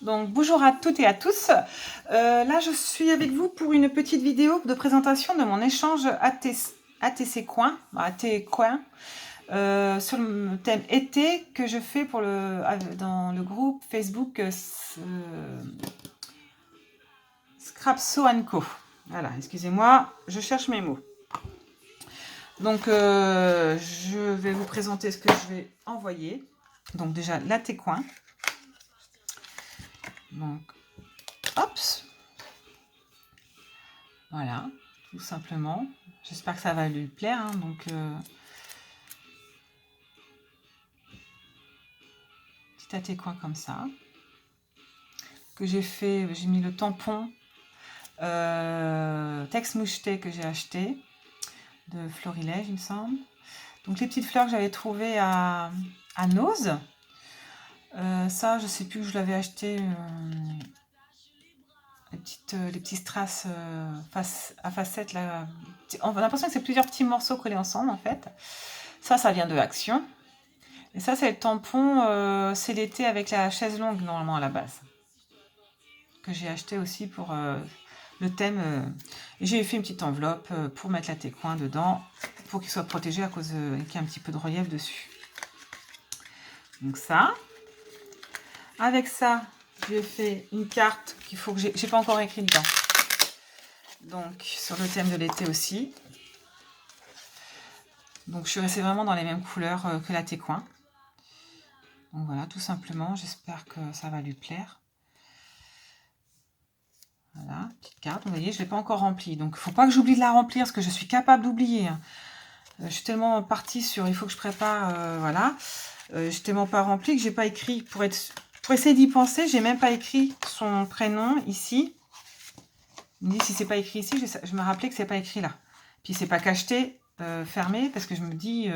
Donc bonjour à toutes et à tous. Là je suis avec vous pour une petite vidéo de présentation de mon échange ATC Coin, sur le thème été que je fais pour dans le groupe Facebook Scrapso Co. Voilà, excusez-moi, je cherche mes mots. Donc je vais vous présenter ce que je vais envoyer. Donc déjà l'AT-Coin. Donc hop, voilà, tout simplement. J'espère que ça va lui plaire. Hein, donc petit AT-Coin comme ça. Que j'ai fait, j'ai mis le tampon Tex Moucheté que j'ai acheté de Florilège, il me semble. Donc les petites fleurs que j'avais trouvées à Nose. Ça, je sais plus où je l'avais acheté. Les petits strass à facettes là. On a l'impression que c'est plusieurs petits morceaux collés ensemble en fait. Ça vient de Action. Et ça, c'est le tampon, c'est l'été avec la chaise longue normalement à la base. Que j'ai acheté aussi pour le thème. Et j'ai fait une petite enveloppe pour mettre la técoin dedans, pour qu'il soit protégé à cause qu'il y ait un petit peu de relief dessus. Donc ça. Avec ça, j'ai fait une carte qu'il faut que j'ai pas encore écrit dedans. Donc sur le thème de l'été aussi. Donc je suis restée vraiment dans les mêmes couleurs que la técoin. Donc voilà, tout simplement, j'espère que ça va lui plaire. Voilà, petite carte, vous voyez, je ne l'ai pas encore remplie. Donc il ne faut pas que j'oublie de la remplir, parce que je suis capable d'oublier. Je suis tellement partie sur il faut que je prépare, voilà. Je suis tellement pas remplie que j'ai pas écrit, pour essayer d'y penser, j'ai même pas écrit son prénom ici. Il me dit si c'est pas écrit ici, je me rappelais que c'est pas écrit là. Puis c'est pas cacheté, fermé, parce que je me dis,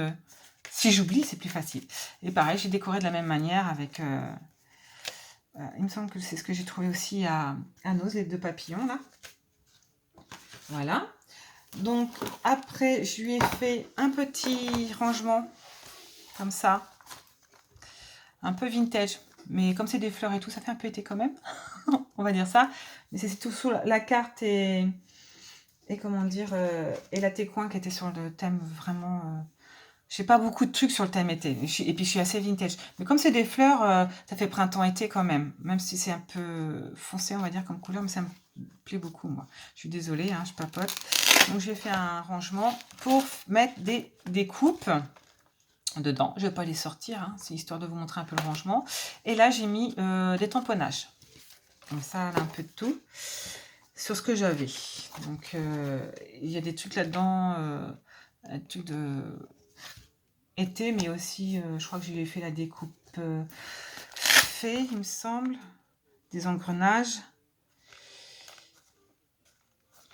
si j'oublie, c'est plus facile. Et pareil, j'ai décoré de la même manière avec... il me semble que c'est ce que j'ai trouvé aussi à Nose, les deux papillons là. Voilà. Donc après, je lui ai fait un petit rangement comme ça. Un peu vintage. Mais comme c'est des fleurs et tout, ça fait un peu été quand même. On va dire ça. Mais c'est tout sous la carte et comment dire, et la técoin qui était sur le thème vraiment... j'ai pas beaucoup de trucs sur le thème été. Et puis je suis assez vintage. Mais comme c'est des fleurs, ça fait printemps-été quand même. Même si c'est un peu foncé, on va dire, comme couleur. Mais ça me plaît beaucoup, moi. Je suis désolée, hein, je papote. Donc j'ai fait un rangement pour mettre des coupes dedans. Je vais pas les sortir, hein, c'est histoire de vous montrer un peu le rangement. Et là, j'ai mis des tamponnages. Donc ça, là, un peu de tout. Sur ce que j'avais. Donc, il y a des trucs là-dedans, un truc de été, mais aussi, je crois que j'ai fait la découpe fait, il me semble. Des engrenages.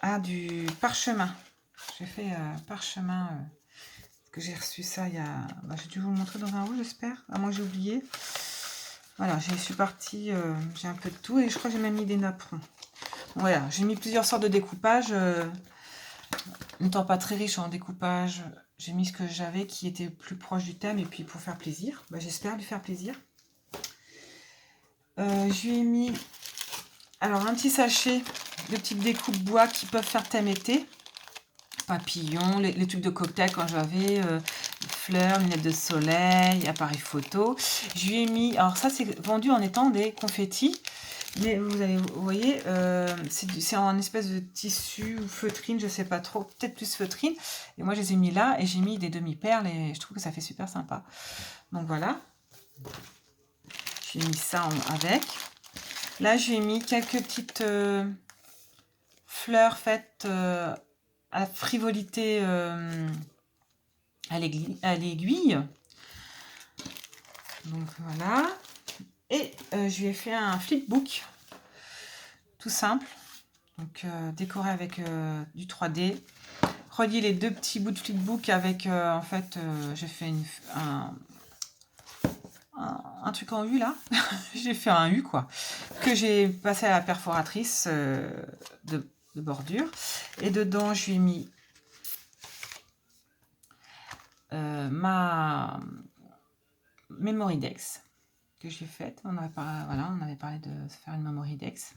Ah, du parchemin. J'ai fait parchemin, que j'ai reçu ça il y a... Bah, j'ai dû vous le montrer dans un haut, j'espère. À moins que j'ai oublié. Voilà, je suis partie, j'ai un peu de tout et je crois que j'ai même mis des napperons. Voilà, j'ai mis plusieurs sortes de découpage. N'étant pas très riche en découpage, j'ai mis ce que j'avais qui était plus proche du thème et puis pour faire plaisir. Bah, j'espère lui faire plaisir. Je lui ai mis alors un petit sachet de petites découpes bois qui peuvent faire thème été. Papillons, les trucs de cocktail quand j'avais, fleurs, lunettes de soleil, appareil photo. Je lui ai mis, alors ça c'est vendu en étant des confettis, mais vous voyez, c'est en espèce de tissu ou feutrine, je sais pas trop, peut-être plus feutrine. Et moi je les ai mis là et j'ai mis des demi-perles et je trouve que ça fait super sympa. Donc voilà, j'ai mis ça avec. Là j'ai mis quelques petites fleurs faites à frivolité à l'aiguille. Donc voilà. Et je lui ai fait un flipbook tout simple. Donc décoré avec du 3D. Relier les deux petits bouts de flipbook avec en fait j'ai fait un truc en U là. J'ai fait un U quoi. Que j'ai passé à la perforatrice de bordure. Et dedans je lui ai mis ma Memory Dex que j'ai faite. On avait parlé de faire une memory dex.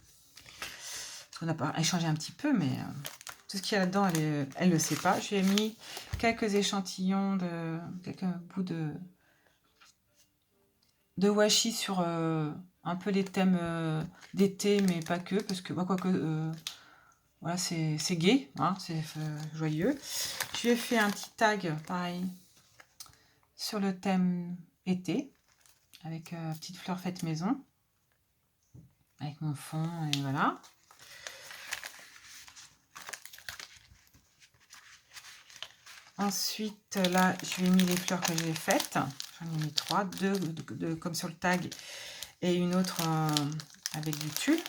On a échangé un petit peu, mais tout ce qu'il y a là-dedans, elle le sait pas. Je lui ai mis quelques échantillons quelques bouts de washi sur un peu les thèmes d'été, mais pas que, parce que quoique voilà, c'est gai, hein, c'est joyeux. Je lui ai fait un petit tag, pareil, sur le thème été, avec petite fleur faite maison, avec mon fond, et voilà. Ensuite, là, je lui ai mis les fleurs que j'ai faites. J'en ai mis 3, 2 comme sur le tag, et une autre avec du tulle.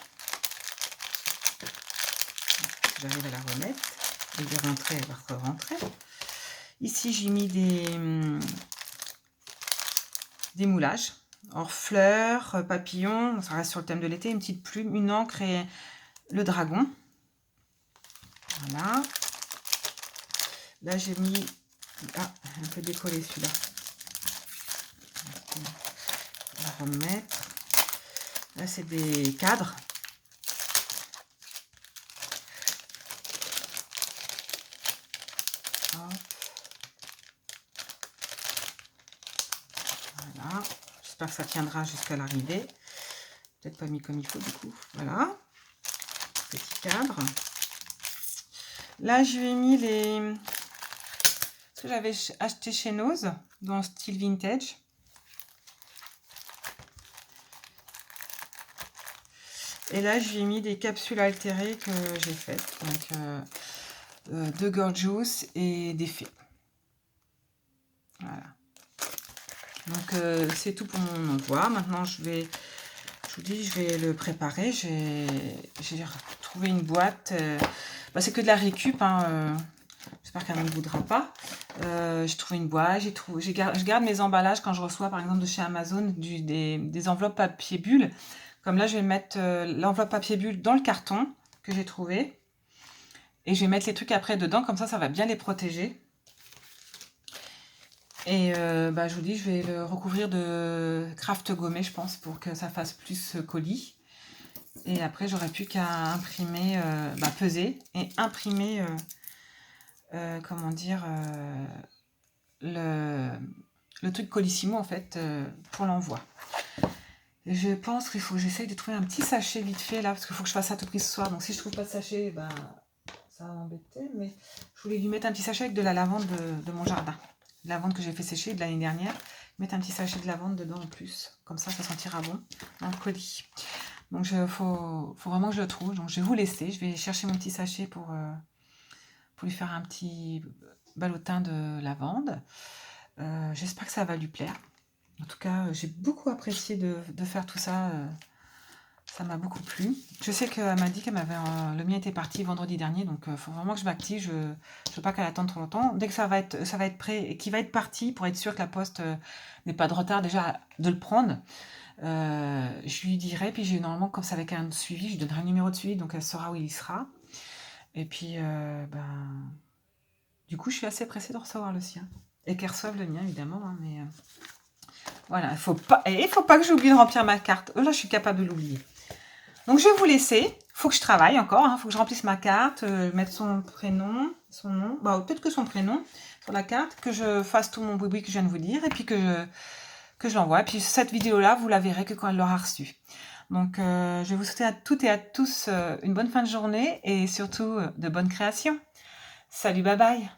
J'arrive à la remettre. Elle va rentrer, elle va rentrer. Ici, j'ai mis des moulages. Or, fleurs, papillons, ça reste sur le thème de l'été, une petite plume, une encre et le dragon. Voilà. Là, j'ai mis... Ah, un peu décollé celui-là. On va remettre. Là, c'est des cadres. Hop. Voilà. J'espère que ça tiendra jusqu'à l'arrivée. Peut-être pas mis comme il faut du coup. Voilà. Petit cadre. Là, je lui ai mis ce que j'avais acheté chez Nose, dans style vintage. Et là, je lui ai mis des capsules altérées que j'ai faites. Donc, de Gorgeous et des fées. Voilà. Donc, c'est tout pour mon envoi. Maintenant, je vous dis, je vais le préparer. J'ai trouvé une boîte. C'est que de la récup, hein, j'espère qu'elle ne voudra pas. J'ai trouvé une boîte, je garde mes emballages quand je reçois par exemple de chez Amazon des enveloppes papier bulle. Comme là, je vais mettre l'enveloppe papier bulle dans le carton que j'ai trouvé. Et je vais mettre les trucs après dedans, comme ça va bien les protéger. Et je vous dis, je vais le recouvrir de craft gommé, je pense, pour que ça fasse plus colis. Et après, j'aurai plus qu'à imprimer, peser et imprimer, comment dire, le truc Colissimo, en fait, pour l'envoi. Je pense qu'il faut que j'essaye de trouver un petit sachet vite fait, là, parce qu'il faut que je fasse ça à tout prix ce soir. Donc, si je trouve pas de sachet, ça va m'embêter. Mais je voulais lui mettre un petit sachet avec de la lavande de mon jardin. De la lavande que j'ai fait sécher de l'année dernière. Mettre un petit sachet de lavande dedans en plus. Comme ça sentira bon dans le colis. Donc, faut vraiment que je le trouve. Donc, je vais vous laisser. Je vais chercher mon petit sachet pour lui faire un petit ballotin de lavande. J'espère que ça va lui plaire. En tout cas, j'ai beaucoup apprécié de faire tout ça. Ça m'a beaucoup plu. Je sais qu'elle m'a dit qu'elle le mien était parti vendredi dernier. Donc, il faut vraiment que je m'active. Je ne veux pas qu'elle attende trop longtemps. Dès que ça va être prêt et qu'il va être parti, pour être sûr que la poste n'ait pas de retard déjà de le prendre, je lui dirai, puis normalement, comme c'est avec un suivi, je donnerai un numéro de suivi, donc elle saura où il sera. Et puis, du coup, je suis assez pressée de recevoir le sien. Et qu'elle reçoive le mien, évidemment. Hein, mais voilà, il faut pas que j'oublie de remplir ma carte. Là, je suis capable de l'oublier. Donc, je vais vous laisser. Il faut que je travaille encore. Il faut que je remplisse ma carte, mettre son prénom, son nom. Peut-être que son prénom sur la carte, que je fasse tout mon boui-boui que je viens de vous dire, et puis que je l'envoie. Et puis cette vidéo-là, vous la verrez que quand elle l'aura reçue. Donc, je vais vous souhaiter à toutes et à tous une bonne fin de journée et surtout de bonnes créations. Salut, bye bye!